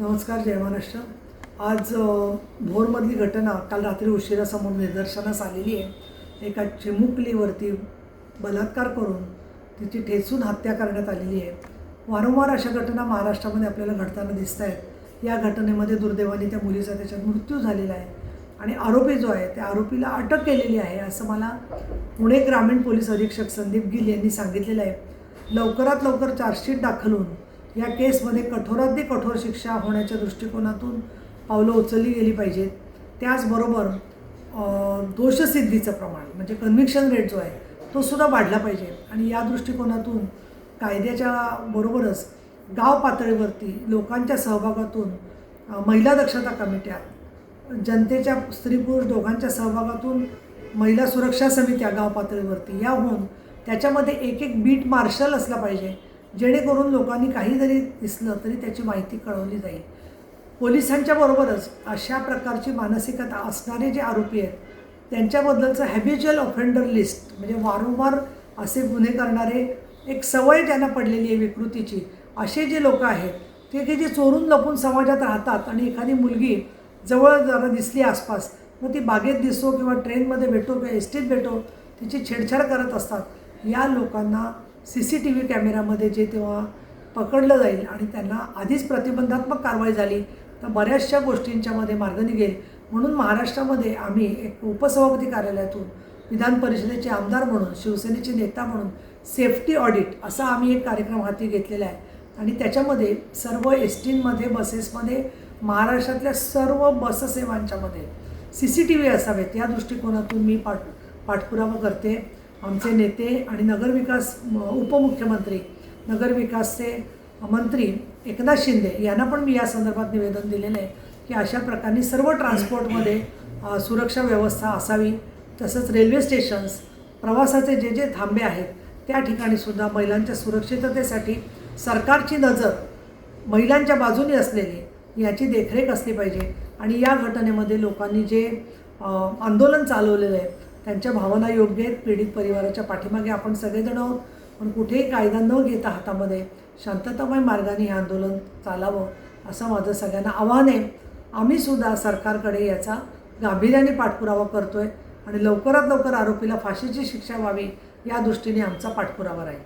नमस्कार, जय महाराष्ट्र. आज भोरमधली घटना काल रात्री उशिरासमोर निदर्शनास आलेली आहे. एका चिमुकलीवरती बलात्कार करून तिची ठेचून हत्या करण्यात आलेली आहे. वारंवार अशा घटना महाराष्ट्रामध्ये आपल्याला घडताना दिसत आहेत. या घटनेमध्ये दुर्दैवाने त्या मुलीचा त्याच्यात मृत्यू झालेला आहे आणि आरोपी जो आहे त्या आरोपीला अटक केलेली आहे असं मला पुणे ग्रामीण पोलीस अधीक्षक संदीप गिल यांनी सांगितलेलं आहे. लवकरात लवकर चार्जशीट दाखल होऊन या केसमध्ये कठोरातली कठोर शिक्षा होण्याच्या दृष्टिकोनातून पावलं उचलली गेली पाहिजेत. त्याचबरोबर दोषसिद्धीचं प्रमाण म्हणजे कन्व्हिक्शन रेट जो आहे तो सुद्धा वाढला पाहिजे आणि या दृष्टिकोनातून कायद्याच्या बरोबरच गाव पातळीवरती लोकांच्या सहभागातून महिला दक्षता कमिट्या, जनतेच्या स्त्री पुरुष दोघांच्या सहभागातून महिला सुरक्षा समित्या गाव पातळीवरती या होऊन त्याच्यामध्ये एक एक बीट मार्शल असला पाहिजे, जेणेकरून लोकांनी काही जरी दिसलं तरी त्याची माहिती कळवली जाईल. पोलिसांच्या बरोबरच अशा प्रकारची मानसिकता असणारे जे आरोपी आहेत त्यांच्याबद्दलचं हॅबिच्युअल ऑफेंडर लिस्ट म्हणजे वारंवार असे गुन्हे करणारे, एक सवय ज्यांना पडलेली आहे विकृतीची, असे जे लोक आहेत ते की जे चोरून लपून समाजात राहतात आणि एखादी मुलगी जवळ जरा दिसली आसपास, मग ती बागेत दिसो किंवा ट्रेनमध्ये भेटो किंवा एसटीत भेटो तिची छेडछाड करत असतात. या लोकांना CCTV कॅमेऱ्यामध्ये जे तेव्हा पकडलं जाईल आणि त्यांना आधीच प्रतिबंधात्मक कारवाई झाली तर बऱ्याचशा गोष्टींच्यामध्ये मार्ग निघेल. म्हणून महाराष्ट्रामध्ये आम्ही एक उपसभापती कार्यालयातून विधान परिषदेचे आमदार म्हणून, शिवसेनेचे नेता म्हणून सेफ्टी ऑडिट असा आम्ही एक कार्यक्रम हाती घेतलेला आहे आणि त्याच्यामध्ये सर्व एसटींमध्ये, बसेसमध्ये, महाराष्ट्रातल्या सर्व बससेवांच्यामध्ये CCTV असावेत या दृष्टिकोनातून मी पाठपुरावा करते. आमचे नेते आणि नगरविकास उपमुख्यमंत्री, नगरविकासचे मंत्री एकनाथ शिंदे यांना पण मी या संदर्भात निवेदन दिलेलं आहे की अशा प्रकारे सर्व ट्रान्सपोर्टमध्ये सुरक्षा व्यवस्था असावी. तसंच रेल्वे स्टेशन्स, प्रवासाचे जे जे थांबे आहेत त्या ठिकाणीसुद्धा महिलांच्या सुरक्षिततेसाठी सरकारची नजर महिलांच्या बाजूने असलेली याची देखरेख असली पाहिजे. आणि या घटनेमध्ये लोकांनी जे आंदोलन चालवलेलं आहे त्यांच्या भावना योग्य आहेत. पीडित परिवाराच्या पाठीमागे आपण सगळेजण आहोत, पण कुठेही कायदा न घेता हातामध्ये शांततामय मार्गाने हे आंदोलन चालावं असं माझं सगळ्यांना आव्हान आहे. आम्हीसुद्धा सरकारकडे याचा गांभीर्याने पाठपुरावा करतो आहे आणि लवकरात लवकर आरोपीला फाशीची शिक्षा व्हावी या दृष्टीने आमचा पाठपुरावा राहील.